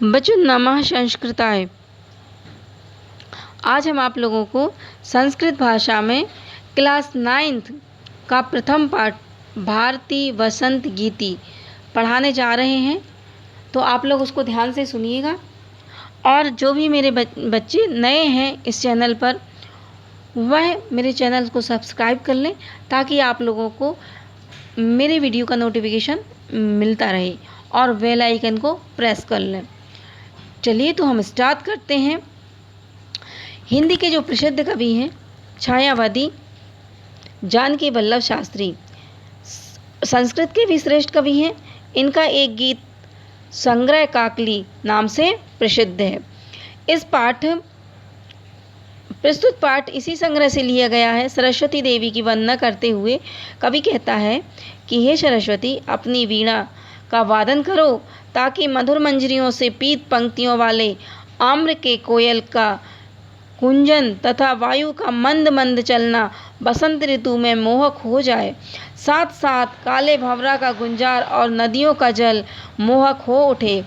बच्चों नमः संस्कृताय। आज हम आप लोगों को संस्कृत भाषा में क्लास 9th का प्रथम पाठ भारती वसंत गीति पढ़ाने जा रहे हैं। तो आप लोग उसको ध्यान से सुनिएगा और जो भी मेरे बच्चे नए हैं इस चैनल पर वह मेरे चैनल को सब्सक्राइब कर लें ताकि आप लोगों को मेरे वीडियो का नोटिफिकेशन मिलता रहे और बेल आइकन को प्रेस कर लें। चलिए तो हम स्टार्ट करते हैं। हिंदी के जो प्रसिद्ध कवि हैं छायावादी जानकी वल्लभ शास्त्री संस्कृत के भी श्रेष्ठ कवि हैं। इनका एक गीत संग्रह काकली नाम से प्रसिद्ध है। इस प्रस्तुत पाठ इसी संग्रह से लिया गया है। सरस्वती देवी की वंदना करते हुए कवि कहता है कि हे सरस्वती, अपनी वीणा का वादन करो ताकि मधुर मंजरियों से पीत पंक्तियों वाले आम्र के कोयल का कुंजन तथा वायु का मंद मंद चलना बसंत ऋतु में मोहक हो जाए। साथ साथ काले भंवरा का गुंजार और नदियों का जल मोहक हो उठे।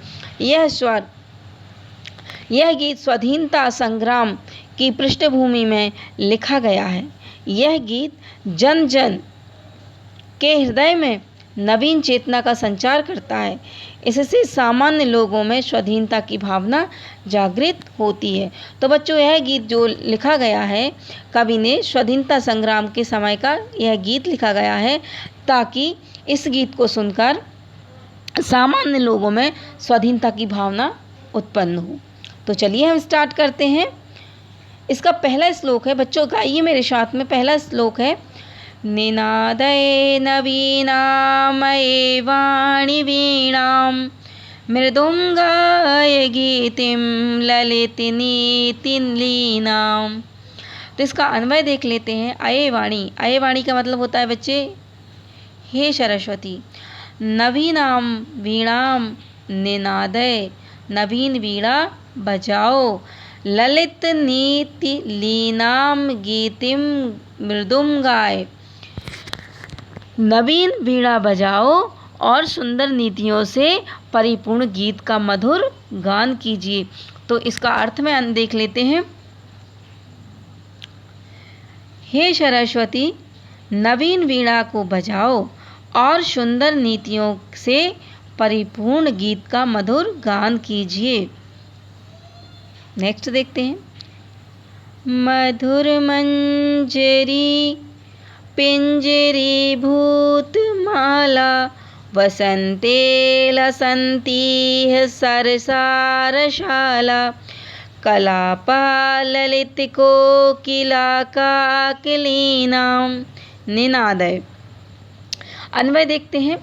यह गीत स्वाधीनता संग्राम की पृष्ठभूमि में लिखा गया है। यह गीत जन जन के हृदय में नवीन चेतना का संचार करता है। इससे सामान्य लोगों में स्वाधीनता की भावना जागृत होती है। तो बच्चों, यह गीत जो लिखा गया है कवि ने स्वाधीनता संग्राम के समय का यह गीत लिखा गया है ताकि इस गीत को सुनकर सामान्य लोगों में स्वाधीनता की भावना उत्पन्न हो। तो चलिए हम स्टार्ट करते हैं। इसका पहला श्लोक है, बच्चों गाइए मेरे साथ में। पहला श्लोक है, निनादये नवीनामये वाणी वीणां मृदुंगाय गीतिं ललितनीतिं लीनां। तो इसका अन्वय देख लेते हैं। अये वाणी, अये वाणी का मतलब होता है बच्चे हे सरस्वती। नवीनां वीणां निनादय, नवीन वीणा बजाओ। ललित नीति लीनाम गीतिम मृदुंगाय, नवीन वीणा बजाओ और सुंदर नीतियों से परिपूर्ण गीत का मधुर गान कीजिए। तो इसका अर्थ में देख लेते हैं। हे सरस्वती, नवीन वीणा को बजाओ और सुंदर नीतियों से परिपूर्ण गीत का मधुर गान कीजिए। नेक्स्ट देखते हैं। मधुर मंजरी पिंजरी भूतमाला वसंते लसंती सरसारशाला कलापा ललित कोकिला काकलीनां निनादय। अन्वय देखते हैं।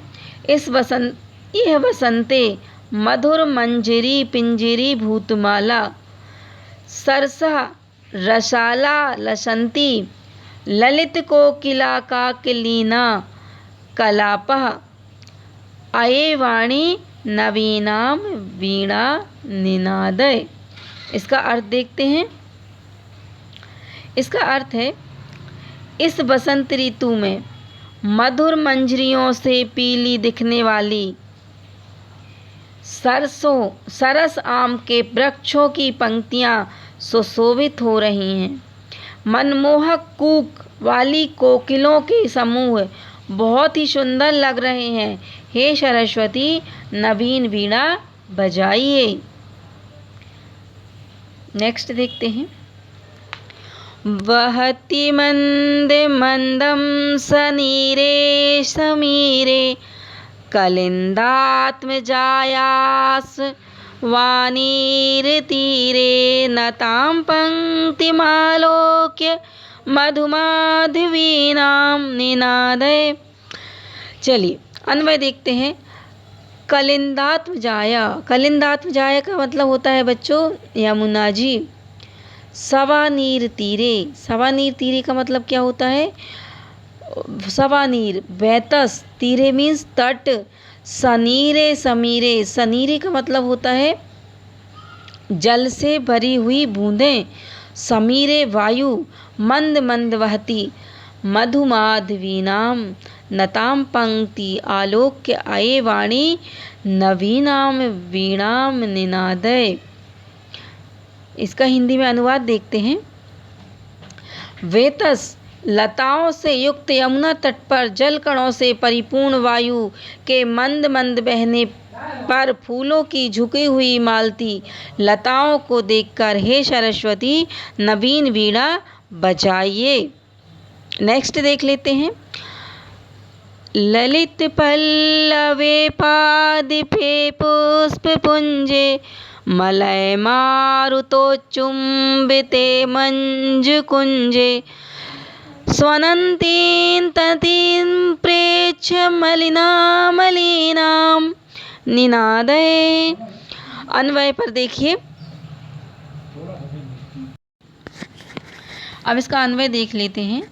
यह वसंते मधुर मंजरी पिंजरी भूतमाला सरसा रसाला लसंती ललित कोकिला काकलीना कलापः अये वाणी नवीनाम वीणा निनादय। इसका अर्थ देखते हैं। इसका अर्थ है, इस बसंत ऋतु में मधुर मंजरियों से पीली दिखने वाली सरस आम के वृक्षों की पंक्तियां सुशोभित हो रही हैं। मनमोहक कूक वाली कोकिलों के समूह बहुत ही सुंदर लग रहे हैं। हे सरस्वती, नवीन वीणा बजाइए। नेक्स्ट देखते हैं। वहति मंद मंदम सनीरे समीरे कलिंदात्म जायास वानीर तीरे नतां पंक्तिमालोक्य मधुमाधवीनां निनादय। चलिए अन्वय देखते हैं। कलिंदात्म जाया, कलिंदात्म जाया का मतलब होता है बच्चों यमुना जी। सवानीर तीरे, सवानीर तीरे का मतलब क्या होता है? सवानीर बैतस, तीरे मीन्स तट, सनीरे समीरे, सनीरे का मतलब होता है जल से भरी हुई बूंदें, समीरे वायु मंद मंद बहती, मधुमाधवीनाम नताम पंक्ति आलोक्य आये वाणी नवीनाम वीणाम निनादय। इसका हिंदी में अनुवाद देखते हैं। वेतस लताओं से युक्त यमुना तट पर जल कणों से परिपूर्ण वायु के मंद मंद बहने पर फूलों की झुकी हुई मालती लताओं को देखकर हे सरस्वती नवीन वीणा बजाइए। नेक्स्ट देख लेते हैं। ललित पल्लवे पादिपे पुष्प पुंजे मलय मारुतोच्चुम्बिते मंजु कुंजे स्वनन्तीं ततीं प्रेक्ष्य मलिनां निनादय। अन्वय पर देखिए। अब इसका अन्वय देख लेते हैं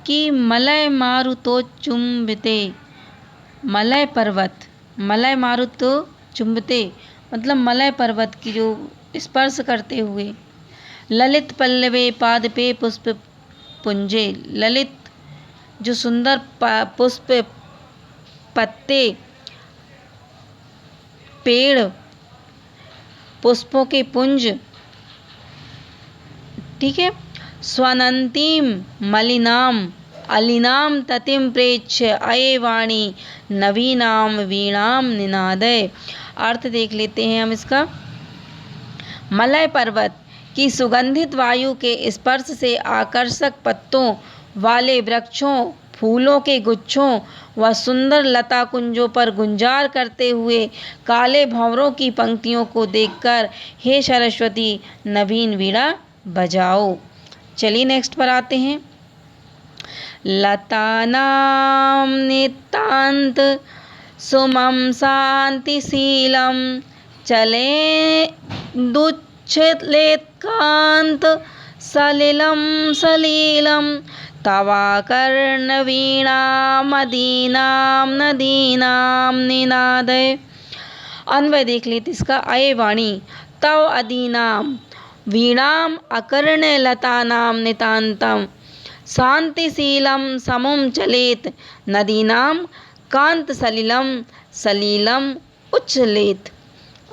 कि मलय मारुतोच्चुम्बिते, मलय पर्वत, मलय मारुतो चुम्बते मतलब मलय पर्वत की जो स्पर्श करते हुए, ललित पल्लवे पादपे पुष्प पुंजे, ललित जो सुंदर पुष्प पत्ते पेड़ पुष्पों के पुंज, ठीक है। स्वनंतीम मलिनाम अलिनाम ततिम प्रेक्ष्य अये वाणी नवीनाम वीणाम निनादय। अर्थ देख लेते हैं हम इसका। मलय पर्वत की सुगंधित वायु के स्पर्श से आकर्षक पत्तों वाले वृक्षों, फूलों के गुच्छों व सुंदर लता कुंजों पर गुंजार करते हुए काले भंवरों की पंक्तियों को देखकर हे सरस्वती नवीन वीणा बजाओ। चलिए नेक्स्ट पर आते हैं। लतानां नितांत सुमं शांतिशीलं चले दुच्छलेत्कांत सलिलं सलीलं तवाकर्णवीणामदीनां नदीनां निनादय। अन्वय देख लेते इसका। अये वाणी तव अदीनां वीणाम अकर्ण लतानां नितांतम शांतिशीलं समं चलेत नदीनां कांत सलिलं सलीलम उच्छलेत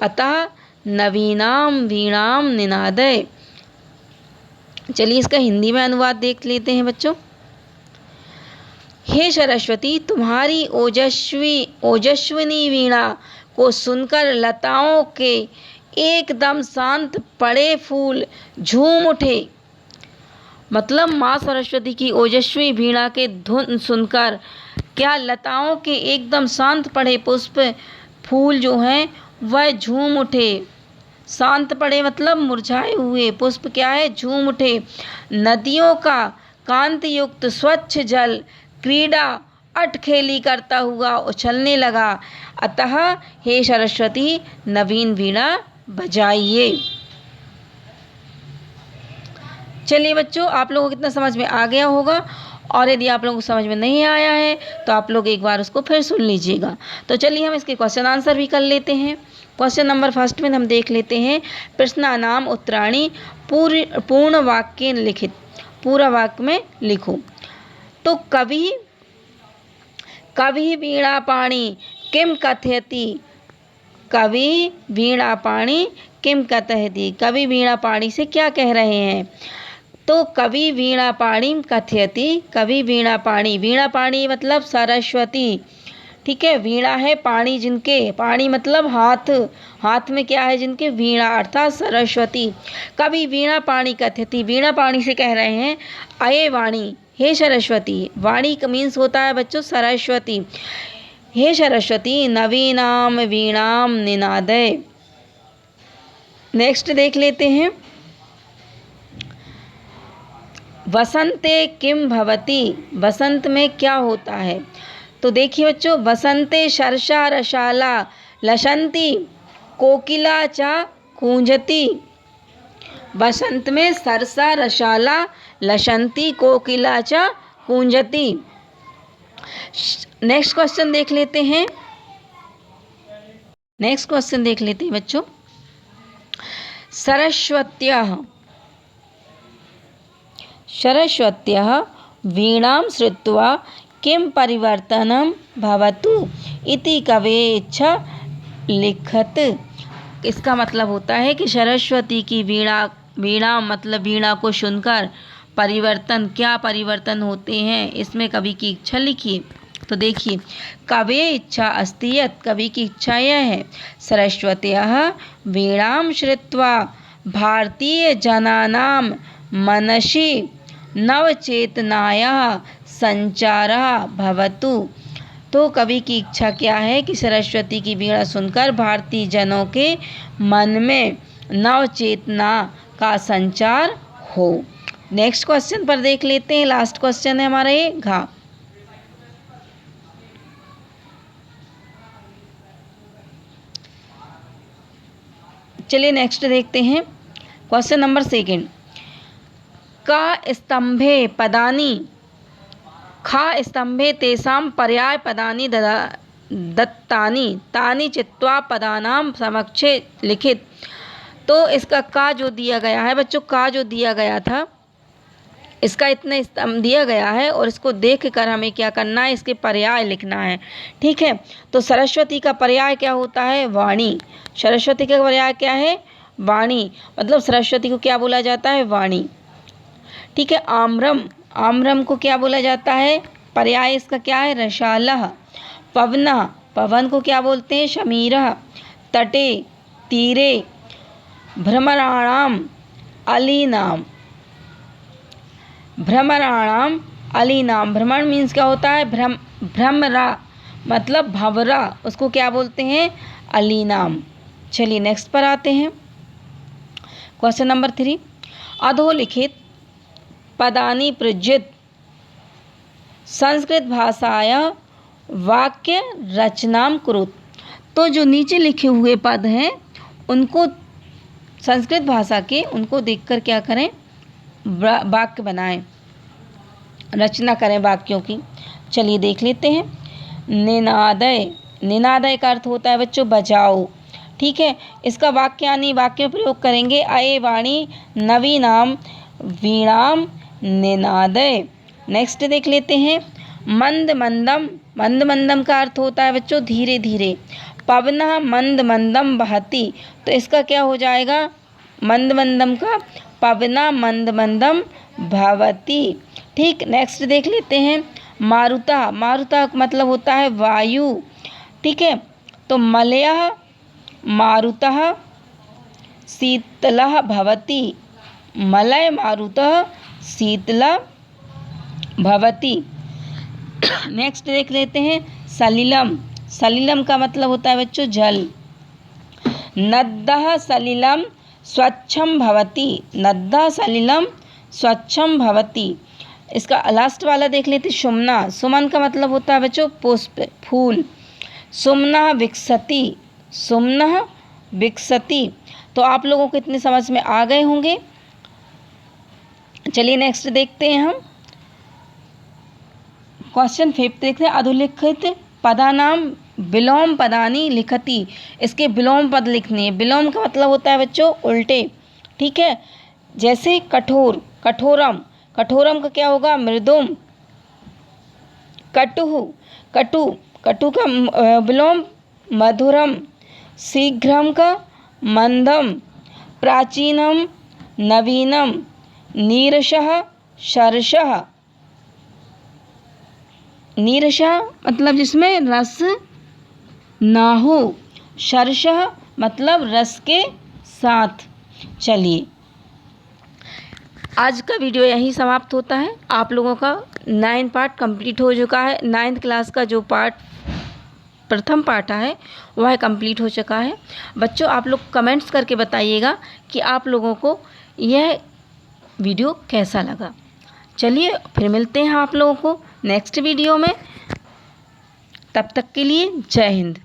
अतः नवीनाम वीणाम निनादय। चलिए इसका हिंदी में अनुवाद देख लेते हैं बच्चों। हे सरस्वती तुम्हारी ओजस्विनी वीणा को सुनकर लताओं के एकदम शांत पड़े फूल झूम उठे। मतलब माँ सरस्वती की ओजस्वी वीणा के धुन सुनकर क्या लताओं के एकदम शांत पड़े पुष्प फूल जो हैं वह झूम उठे। शांत पड़े मतलब मुरझाए हुए पुष्प क्या है, झूम उठे। नदियों का कांति युक्त स्वच्छ जल क्रीड़ा अटखेली करता हुआ उछलने लगा। अतः हे सरस्वती नवीन वीणा बजाइए। चलिए बच्चों, आप लोगों को कितना समझ में आ गया होगा, और यदि आप लोगों को समझ में नहीं आया है तो आप लोग एक बार उसको फिर सुन लीजिएगा। तो चलिए हम इसके क्वेश्चन आंसर भी कर लेते हैं। क्वेश्चन नंबर फर्स्ट में हम देख लेते हैं। प्रश्नानाम उत्तराणि पूर्ण वाक्य लिखित, पूरा वाक्य में लिखो। तो कवि वीणा पाणी किम कथयति, कवि वीणा पाणी किम कथयति, कवि वीणा पाणी से क्या कह रहे हैं। तो कवि वीणा पाणी कथयति, कवि वीणा पाणी, वीणा पाणी मतलब सरस्वती, ठीक है। वीणा है पाणी जिनके, पाणी मतलब हाथ, हाथ में क्या है जिनके, वीणा अर्थात सरस्वती। कवि वीणा पाणी कथयति, वीणा पाणी से कह रहे हैं अये वाणी हे सरस्वती, वाणी का मीन्स होता है बच्चों सरस्वती। हे सरस्वती नवीनाम वीणाम निनादय। नेक्स्ट देख लेते हैं। वसंते किम भवति, वसंत में क्या होता है। तो देखिए बच्चों, वसंते शर्षा रसाला लसंती कोकिला चा कूंजती। वसंत में सरसा रसाला लसंती कोकिला चा कूंजती। नेक्स्ट क्वेश्चन देख लेते हैं। नेक्स्ट क्वेश्चन देख लेते हैं बच्चों। सरस्वत्यः वीणां श्रुत्वा किं परिवर्तनं भवतु इति कवेच्छ लिखत। इसका मतलब होता है कि सरस्वती की वीणा मतलब वीणा को सुनकर क्या परिवर्तन होते हैं, इसमें कवि की इच्छा लिखिए। तो देखिए, कवे इच्छा अस्ति यत्, कवि की इच्छा यह है, सरस्वत्याः वीणां श्रुत्वा भारतीय जनानां मनसि नवचेतनायाः संचारः भवतु। तो कवि की इच्छा क्या है कि सरस्वती की वीणा सुनकर भारतीय जनों के मन में नव चेतना का संचार हो। नेक्स्ट क्वेश्चन पर देख लेते हैं। लास्ट क्वेश्चन है हमारा ये घा। चलिए नेक्स्ट देखते हैं क्वेश्चन नंबर 2। का स्तंभे पदानि खा स्तंभे तेषां पर्याय पदानि दत्तानि तानि चित्वा पदानां समक्षे लिखित। तो इसका का जो दिया गया है बच्चों, का जो दिया गया था, इसका इतने स्तंभ दिया गया है और इसको देख कर हमें क्या करना है, इसके पर्याय लिखना है। ठीक है, तो सरस्वती का पर्याय क्या होता है, वाणी। सरस्वती का पर्याय क्या है, वाणी, मतलब सरस्वती को क्या बोला जाता है, वाणी। ठीक है, आम्रम, आम्रम को क्या बोला जाता है, पर्याय इसका क्या है, रसालः। पवनः, पवन को क्या बोलते हैं, शमीरः। तटे, तीरे। भ्रमराणाम अलीनाम, भ्रमराणाम अलीनाम। भ्रमण मीन्स क्या होता है, भ्रमरा मतलब भंवरा, उसको क्या बोलते हैं, अलीनाम। चलिए नेक्स्ट पर आते हैं। Question number 3। अधोलिखित पदानि प्रयुज्य संस्कृत भाषायां वाक्य रचनां कुरुत। तो जो नीचे लिखे हुए पद हैं उनको संस्कृत भाषा के, उनको देखकर क्या करें, वाक्य बनाएं, रचना करें वाक्यों की। चलिए देख लेते हैं। निनादय, निनादय का अर्थ होता है बच्चों बजाओ। ठीक है, इसका वाक्यानि वाक्य प्रयोग करेंगे। अये वाणी नवीनाम वीणाम निनादय। नेक्स्ट देख लेते हैं। मंद मंदम, मंद मंदम का अर्थ होता है बच्चों धीरे धीरे। पवनः मंद मंदम बहती, तो इसका क्या हो जाएगा, मंद मंदम का पवना मंद मंदम भवती। ठीक, नेक्स्ट देख लेते हैं। मारुता, मारुता मतलब होता है वायु। ठीक है, तो मलयः मारुतः शीतलः भवति, मलय मारुतः शीतला भवति। नेक्स्ट देख लेते हैं। सलिलम, सलिलम का मतलब होता है बच्चों जल। नद्दः सलिलम स्वच्छं भवति, नद्दः सलिलम स्वच्छं भवति। इसका लास्ट वाला देख लेते। सुमना, सुमन का मतलब होता है बच्चों पुष्प, फूल। सुमनः विकसति, सुमनः विकसति। तो आप लोगों को इतने समझ में आ गए होंगे। चलिए नेक्स्ट देखते हैं हम। क्वेश्चन 5 देखते हैं। अधोलिखित पदानाम विलोम पदानि लिखति। इसके विलोम पद लिखने हैं। विलोम का मतलब होता है बच्चों उल्टे। ठीक है, जैसे कठोर, कठोरम, कठोरम का क्या होगा, मृदुम। कटुः, कटु, कटु का विलोम मधुरम। शीघ्रम का मंदम। प्राचीनम नवीनम। नीरसः सरसः, नीरसा मतलब जिसमें रस ना हो। सरसः मतलब रस के साथ। चलिए आज का वीडियो यहीं समाप्त होता है। आप लोगों का 9 पार्ट कंप्लीट हो चुका है। 9th क्लास का जो पार्ट प्रथम पार्ट है वह कंप्लीट हो चुका है। बच्चों आप लोग कमेंट्स करके बताइएगा कि आप लोगों को यह वीडियो कैसा लगा। चलिए फिर मिलते हैं आप लोगों को नेक्स्ट वीडियो में। तब तक के लिए जय हिंद।